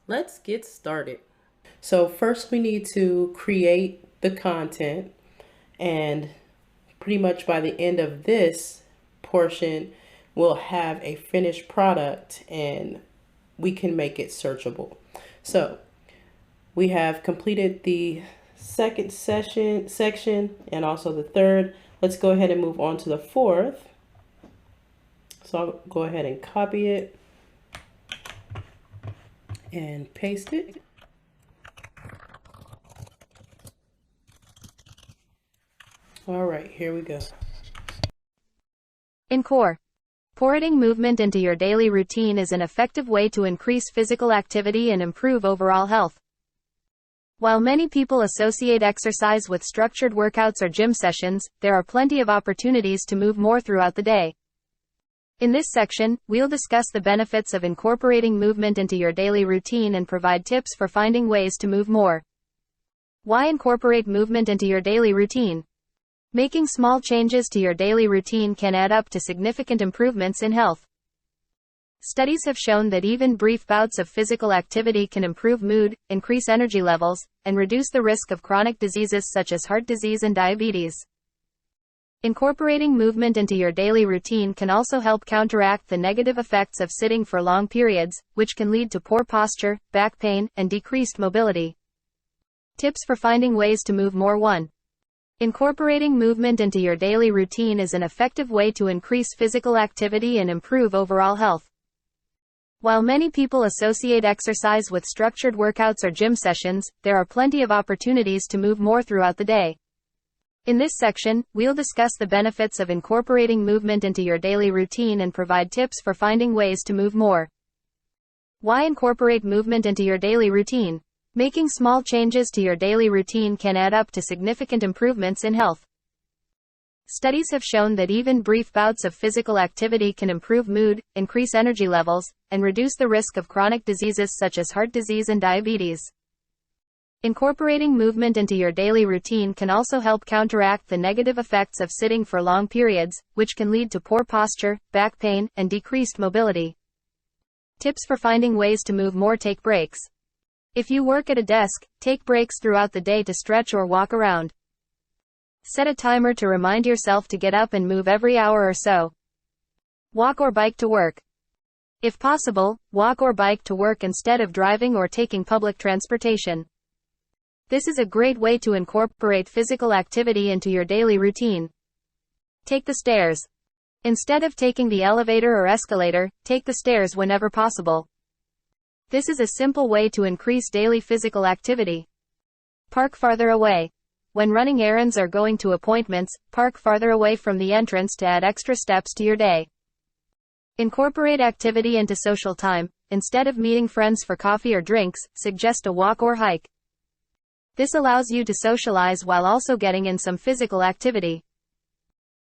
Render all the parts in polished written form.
Let's get started. So first we need to create the content, and pretty much by the end of this portion, we'll have a finished product and we can make it searchable. So we have completed the second section and also the third. Let's go ahead and move on to the fourth. So I'll go ahead and copy it and paste it. All right, here we go. Incorporating movement into your daily routine is an effective way to increase physical activity and improve overall health. While many people associate exercise with structured workouts or gym sessions, there are plenty of opportunities to move more throughout the day. In this section, we'll discuss the benefits of incorporating movement into your daily routine and provide tips for finding ways to move more. Why incorporate movement into your daily routine? Making small changes to your daily routine can add up to significant improvements in health. Studies have shown that even brief bouts of physical activity can improve mood, increase energy levels, and reduce the risk of chronic diseases such as heart disease and diabetes. Incorporating movement into your daily routine can also help counteract the negative effects of sitting for long periods, which can lead to poor posture, back pain, and decreased mobility. Tips for finding ways to move more. 1. Incorporating movement into your daily routine is an effective way to increase physical activity and improve overall health. While many people associate exercise with structured workouts or gym sessions, there are plenty of opportunities to move more throughout the day. In this section, we'll discuss the benefits of incorporating movement into your daily routine and provide tips for finding ways to move more. Why incorporate movement into your daily routine? Making small changes to your daily routine can add up to significant improvements in health. Studies have shown that even brief bouts of physical activity can improve mood, increase energy levels, and reduce the risk of chronic diseases such as heart disease and diabetes. Incorporating movement into your daily routine can also help counteract the negative effects of sitting for long periods, which can lead to poor posture, back pain, and decreased mobility. Tips for finding ways to move more. Take breaks. If you work at a desk, take breaks throughout the day to stretch or walk around. Set a timer to remind yourself to get up and move every hour or so. Walk or bike to work. If possible, walk or bike to work instead of driving or taking public transportation. This is a great way to incorporate physical activity into your daily routine. Take the stairs. Instead of taking the elevator or escalator, take the stairs whenever possible. This is a simple way to increase daily physical activity. Park farther away. When running errands or going to appointments, park farther away from the entrance to add extra steps to your day. Incorporate activity into social time. Instead of meeting friends for coffee or drinks, suggest a walk or hike. This allows you to socialize while also getting in some physical activity.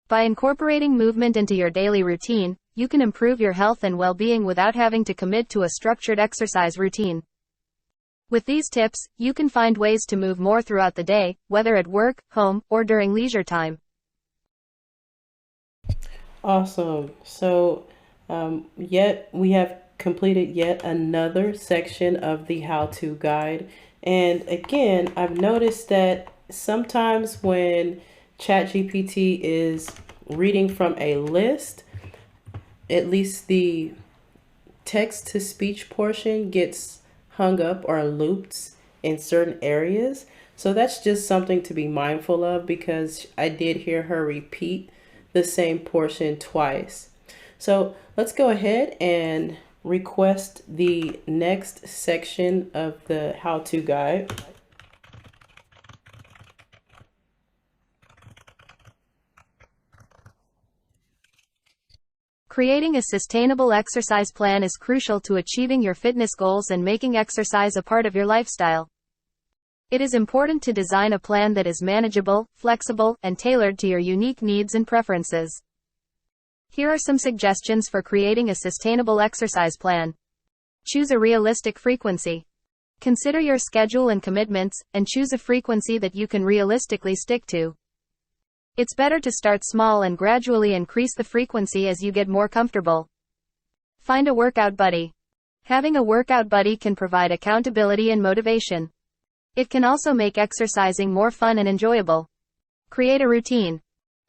By incorporating movement into your daily routine, you can improve your health and well-being without having to commit to a structured exercise routine. With these tips, you can find ways to move more throughout the day, whether at work, home, or during leisure time. Awesome. So yet we have completed yet another section of the how-to guide. And again, I've noticed that sometimes when ChatGPT is reading from a list, at least the text-to-speech portion gets hung up or looped in certain areas. So that's just something to be mindful of, because I did hear her repeat the same portion twice. So let's go ahead and request the next section of the how-to guide. Creating a sustainable exercise plan is crucial to achieving your fitness goals and making exercise a part of your lifestyle. It is important to design a plan that is manageable, flexible, and tailored to your unique needs and preferences. Here are some suggestions for creating a sustainable exercise plan. Choose a realistic frequency. Consider your schedule and commitments, and choose a frequency that you can realistically stick to. It's better to start small and gradually increase the frequency as you get more comfortable. Find a workout buddy. Having a workout buddy can provide accountability and motivation. It can also make exercising more fun and enjoyable. Create a routine.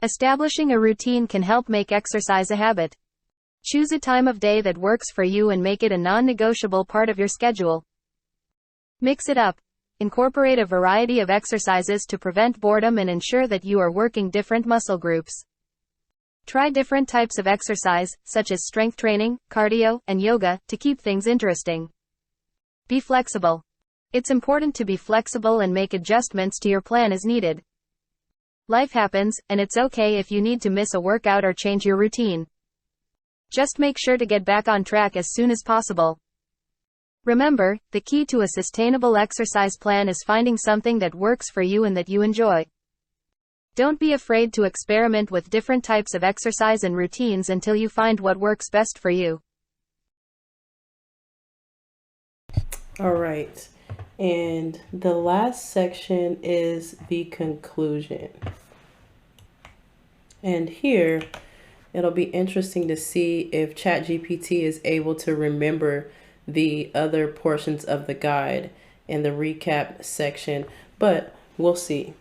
Establishing a routine can help make exercise a habit. Choose a time of day that works for you and make it a non-negotiable part of your schedule. Mix it up. Incorporate a variety of exercises to prevent boredom and ensure that you are working different muscle groups. Try different types of exercise, such as strength training, cardio, and yoga, to keep things interesting. Be flexible. It's important to be flexible and make adjustments to your plan as needed. Life happens, and it's okay if you need to miss a workout or change your routine. Just make sure to get back on track as soon as possible. Remember, the key to a sustainable exercise plan is finding something that works for you and that you enjoy. Don't be afraid to experiment with different types of exercise and routines until you find what works best for you. All right. And the last section is the conclusion. And here, it'll be interesting to see if ChatGPT is able to remember the other portions of the guide in the recap section, but we'll see.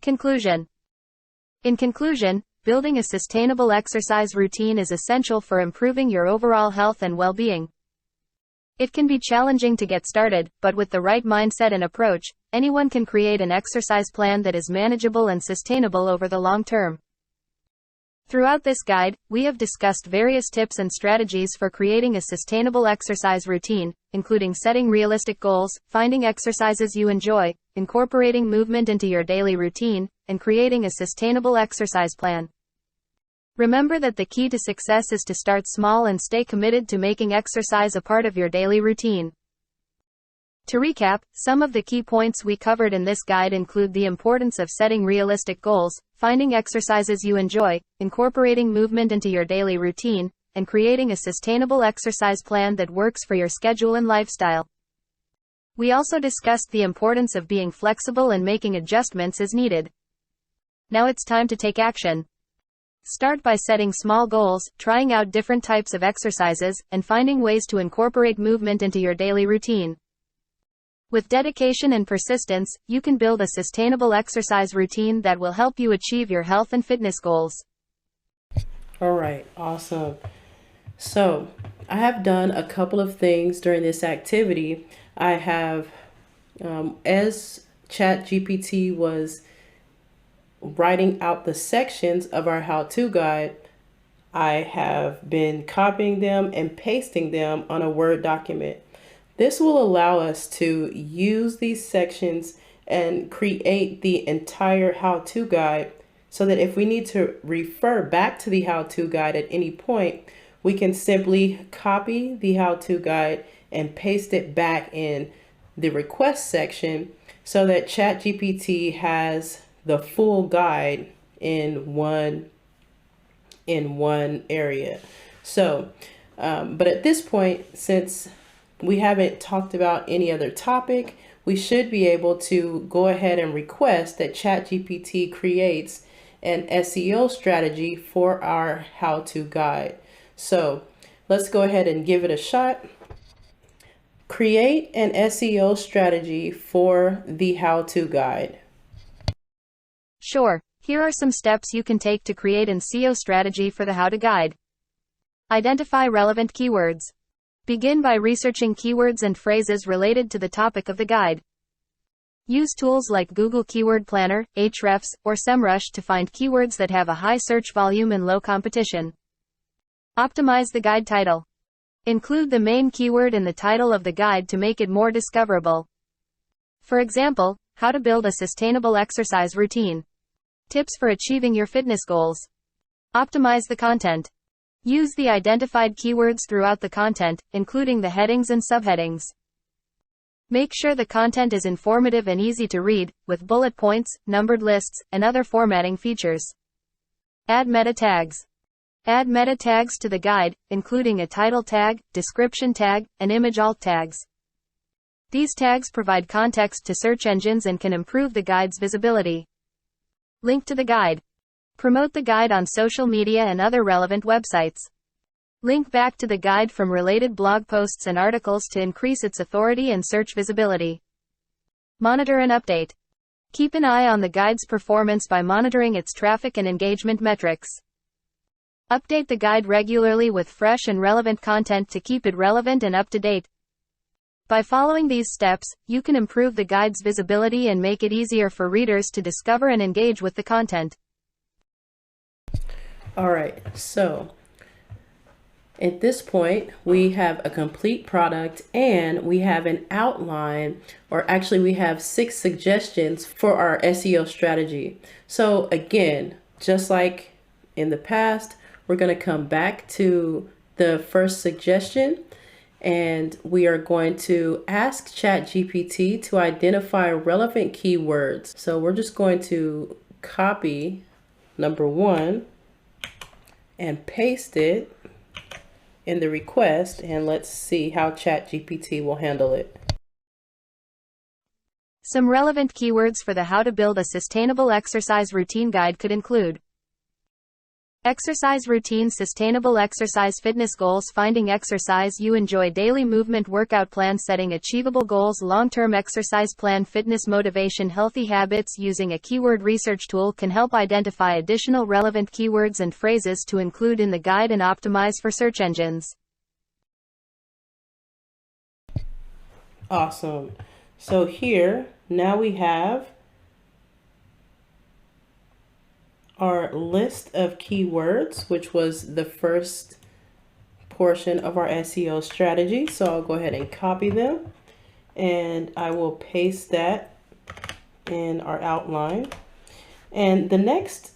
Conclusion. In conclusion, building a sustainable exercise routine is essential for improving your overall health and well-being. It can be challenging to get started, but with the right mindset and approach, anyone can create an exercise plan that is manageable and sustainable over the long term. Throughout this guide, we have discussed various tips and strategies for creating a sustainable exercise routine, including setting realistic goals, finding exercises you enjoy, incorporating movement into your daily routine, and creating a sustainable exercise plan. Remember that the key to success is to start small and stay committed to making exercise a part of your daily routine. To recap, some of the key points we covered in this guide include the importance of setting realistic goals, finding exercises you enjoy, incorporating movement into your daily routine, and creating a sustainable exercise plan that works for your schedule and lifestyle. We also discussed the importance of being flexible and making adjustments as needed. Now it's time to take action. Start by setting small goals, trying out different types of exercises, and finding ways to incorporate movement into your daily routine. With dedication and persistence, you can build a sustainable exercise routine that will help you achieve your health and fitness goals. All right, awesome. So, I have done a couple of things during this activity. I have, as ChatGPT was writing out the sections of our how-to guide, I have been copying them and pasting them on a Word document. This will allow us to use these sections and create the entire how-to guide so that if we need to refer back to the how-to guide at any point, we can simply copy the how-to guide and paste it back in the request section so that ChatGPT has the full guide in one area. So, but at this point, since we haven't talked about any other topic, we should be able to go ahead and request that ChatGPT creates an SEO strategy for our how-to guide. So let's go ahead and give it a shot. Create an SEO strategy for the how-to guide. Sure, here are some steps you can take to create an SEO strategy for the how-to guide. Identify relevant keywords. Begin by researching keywords and phrases related to the topic of the guide. Use tools like Google Keyword Planner, Ahrefs, or SEMrush to find keywords that have a high search volume and low competition. Optimize the guide title. Include the main keyword in the title of the guide to make it more discoverable. For example, how to build a sustainable exercise routine. Tips for achieving your fitness goals. Optimize the content. Use the identified keywords throughout the content, including the headings and subheadings. Make sure the content is informative and easy to read, with bullet points, numbered lists, and other formatting features. Add meta tags. Add meta tags to the guide, including a title tag, description tag, and image alt tags. These tags provide context to search engines and can improve the guide's visibility. Link to the guide. Promote the guide on social media and other relevant websites. Link back to the guide from related blog posts and articles to increase its authority and search visibility. Monitor and update. Keep an eye on the guide's performance by monitoring its traffic and engagement metrics. Update the guide regularly with fresh and relevant content to keep it relevant and up to date. By following these steps, you can improve the guide's visibility and make it easier for readers to discover and engage with the content. All right, so at this point, we have a complete product and we have an outline, or actually we have 6 suggestions for our SEO strategy. So again, just like in the past, we're going to come back to the first suggestion and we are going to ask ChatGPT to identify relevant keywords. So we're just going to copy number 1 and paste it in the request, and let's see how ChatGPT will handle it. Some relevant keywords for the How to Build a Sustainable Exercise Routine Guide could include exercise routine, sustainable exercise, fitness goals, finding exercise you enjoy, daily movement workout plan, setting achievable goals, long-term exercise plan, fitness motivation, healthy habits. Using a keyword research tool can help identify additional relevant keywords and phrases to include in the guide and optimize for search engines. Awesome. So here, now we have our list of keywords, which was the first portion of our SEO strategy. So I'll go ahead and copy them and I will paste that in our outline. And the next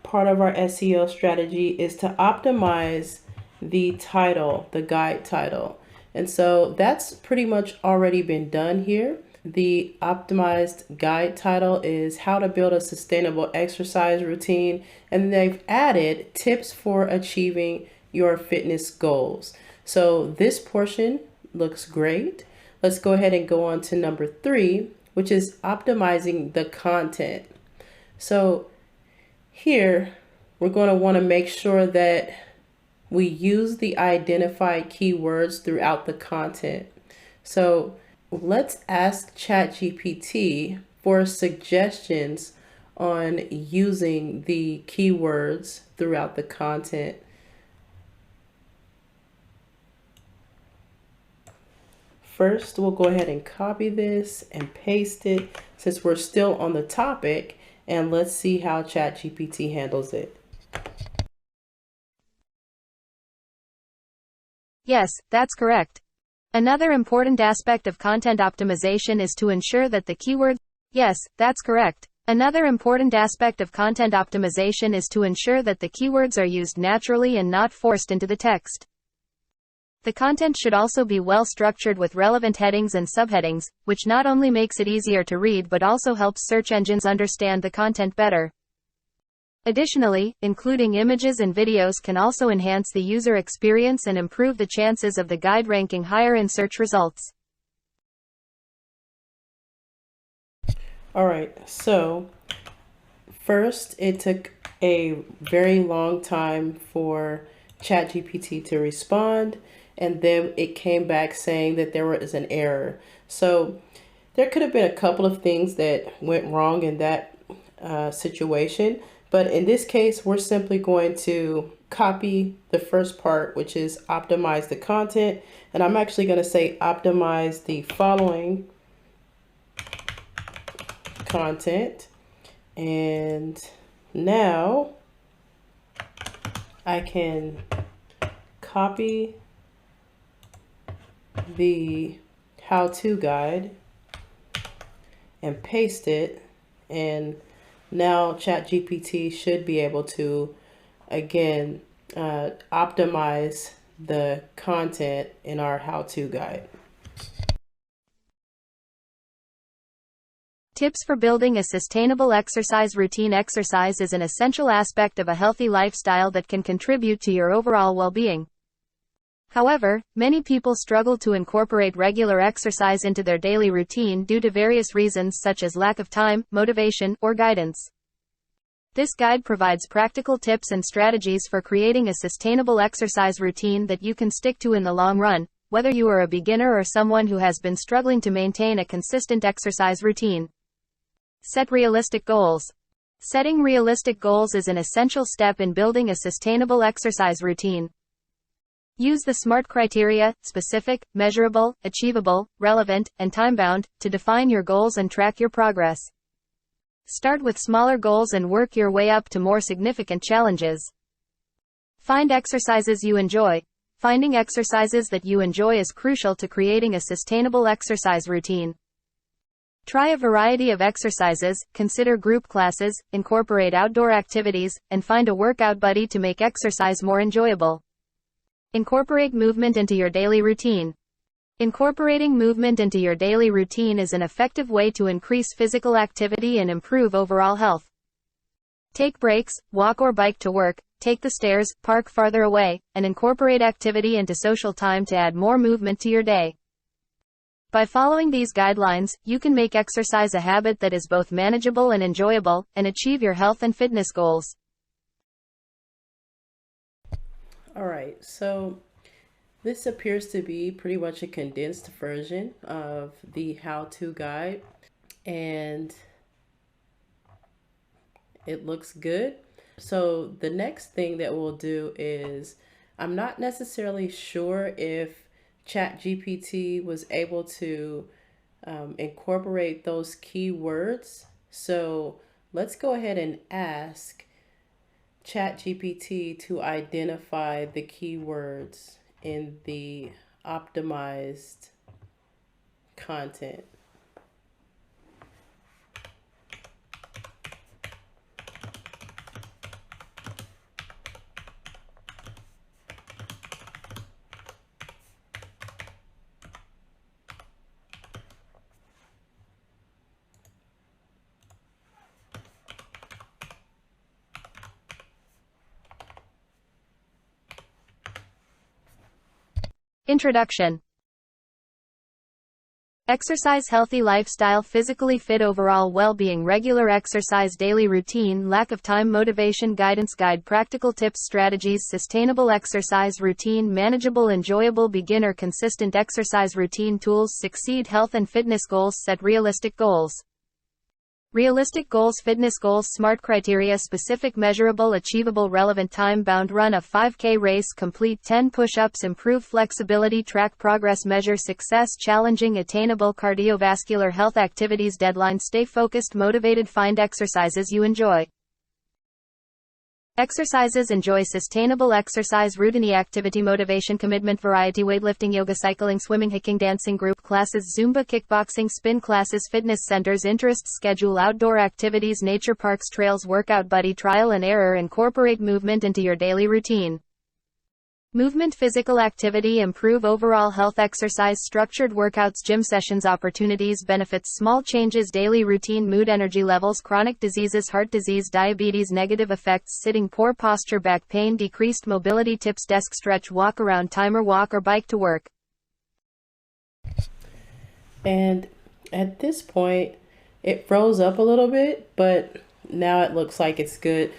part of our SEO strategy is to optimize the title, the guide title. And so that's pretty much already been done here. The optimized guide title is How to Build a Sustainable Exercise Routine, and they've added tips for achieving your fitness goals. So this portion looks great. Let's go ahead and go on to number 3, which is optimizing the content. So here we're going to want to make sure that we use the identified keywords throughout the content. So let's ask ChatGPT for suggestions on using the keywords throughout the content. First, we'll go ahead and copy this and paste it since we're still on the topic, and let's see how ChatGPT handles it. Yes, that's correct. Another important aspect of content optimization is to ensure that the keywords. Yes, that's correct. Another important aspect of content optimization is to ensure that the keywords are used naturally and not forced into the text. The content should also be well structured with relevant headings and subheadings, which not only makes it easier to read but also helps search engines understand the content better. Additionally, including images and videos can also enhance the user experience and improve the chances of the guide ranking higher in search results. All right, so first it took a very long time for ChatGPT to respond, and then it came back saying that there was an error. So there could have been a couple of things that went wrong in that situation. But in this case, we're simply going to copy the first part, which is optimize the content. And I'm actually going to say optimize the following content. And now I can copy the how-to guide and paste it, and now ChatGPT should be able to, again, optimize the content in our how-to guide. Tips for building a sustainable exercise routine. Exercise is an essential aspect of a healthy lifestyle that can contribute to your overall well-being. However, many people struggle to incorporate regular exercise into their daily routine due to various reasons such as lack of time, motivation, or guidance. This guide provides practical tips and strategies for creating a sustainable exercise routine that you can stick to in the long run, whether you are a beginner or someone who has been struggling to maintain a consistent exercise routine. Set realistic goals. Setting realistic goals is an essential step in building a sustainable exercise routine. Use the SMART criteria: specific, measurable, achievable, relevant, and time-bound, to define your goals and track your progress. Start with smaller goals and work your way up to more significant challenges. Find exercises you enjoy. Finding exercises that you enjoy is crucial to creating a sustainable exercise routine. Try a variety of exercises, consider group classes, incorporate outdoor activities, and find a workout buddy to make exercise more enjoyable. Incorporate movement into your daily routine. Incorporating movement into your daily routine is an effective way to increase physical activity and improve overall health. Take breaks, walk or bike to work, take the stairs, park farther away, and incorporate activity into social time to add more movement to your day. By following these guidelines, you can make exercise a habit that is both manageable and enjoyable, and achieve your health and fitness goals. All right, so this appears to be pretty much a condensed version of the how-to guide, and it looks good. So the next thing that we'll do is, I'm not necessarily sure if ChatGPT was able to incorporate those keywords. So let's go ahead and ask ChatGPT to identify the keywords in the optimized content. Introduction. Exercise, healthy lifestyle, physically fit, overall well-being, regular exercise, daily routine, lack of time, motivation, guidance, guide, practical tips, strategies, sustainable exercise routine, manageable, enjoyable, beginner, consistent exercise routine, tools, succeed, health and fitness goals, set realistic goals. Realistic goals, fitness goals, SMART criteria: specific, measurable, achievable, relevant, time-bound. Run a 5K race, complete 10 push-ups, improve flexibility, track progress, measure success, challenging, attainable, cardiovascular health activities, deadline, stay focused, motivated, find exercises you enjoy. Exercises, enjoy, sustainable exercise routine, activity, motivation, commitment, variety, weightlifting, yoga, cycling, swimming, hiking, dancing, group classes, Zumba, kickboxing, spin classes, fitness centers, interests, schedule, outdoor activities, nature parks, trails, workout buddy, trial and error, incorporate movement into your daily routine. Movement, physical activity, improve overall health, exercise, structured workouts, gym sessions, opportunities, benefits, small changes, daily routine, mood, energy levels, chronic diseases, heart disease, diabetes, negative effects, sitting, poor posture, back pain, decreased mobility, tips, desk stretch, walk around, timer, walk or bike to work. And at this point, it froze up a little bit, but now it looks like it's good.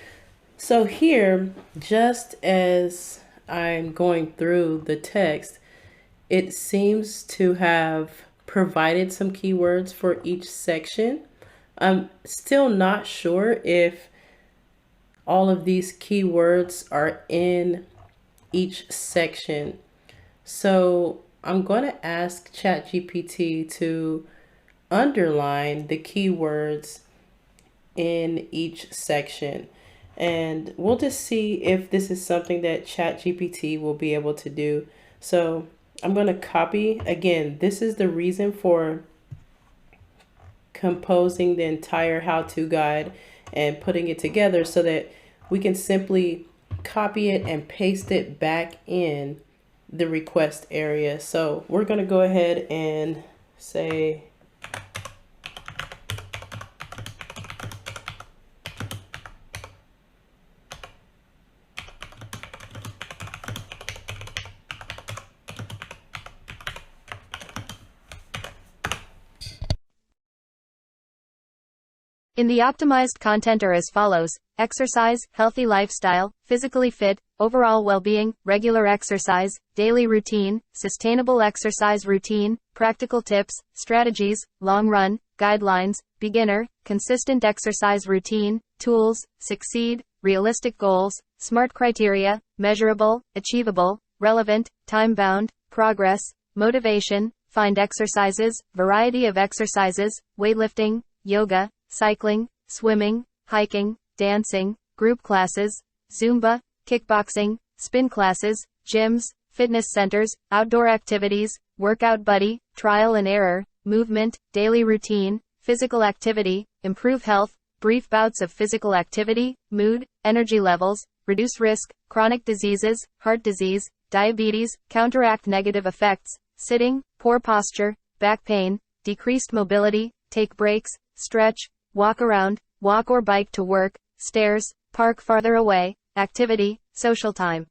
So here, just as I'm going through the text, it seems to have provided some keywords for each section. I'm still not sure if all of these keywords are in each section. So I'm going to ask ChatGPT to underline the keywords in each section. And we'll just see if this is something that ChatGPT will be able to do. So I'm going to copy. Again, this is the reason for composing the entire how-to guide and putting it together, so that we can simply copy it and paste it back in the request area. So we're going to go ahead and say, In the optimized content are as follows: exercise, healthy lifestyle, physically fit, overall well-being, regular exercise, daily routine, sustainable exercise routine, practical tips, strategies, long run, guidelines, beginner, consistent exercise routine, tools, succeed, realistic goals, SMART criteria, measurable, achievable, relevant, time-bound, progress, motivation, find exercises, variety of exercises, weightlifting, yoga, cycling, swimming, hiking, dancing, group classes, Zumba, kickboxing, spin classes, gyms, fitness centers, outdoor activities, workout buddy, trial and error, movement, daily routine, physical activity, improve health, brief bouts of physical activity, mood, energy levels, reduce risk, chronic diseases, heart disease, diabetes, counteract negative effects, sitting, poor posture, back pain, decreased mobility, take breaks, stretch, walk around, walk or bike to work, stairs, park farther away, activity, social time.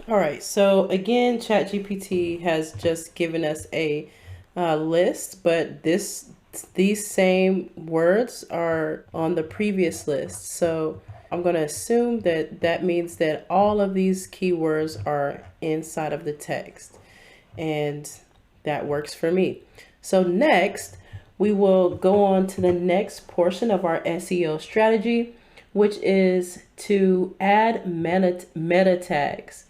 All right. So again, ChatGPT has just given us a list, but these same words are on the previous list. So I'm going to assume that that means that all of these keywords are inside of the text, and that works for me. So next, we will go on to the next portion of our SEO strategy, which is to add meta tags.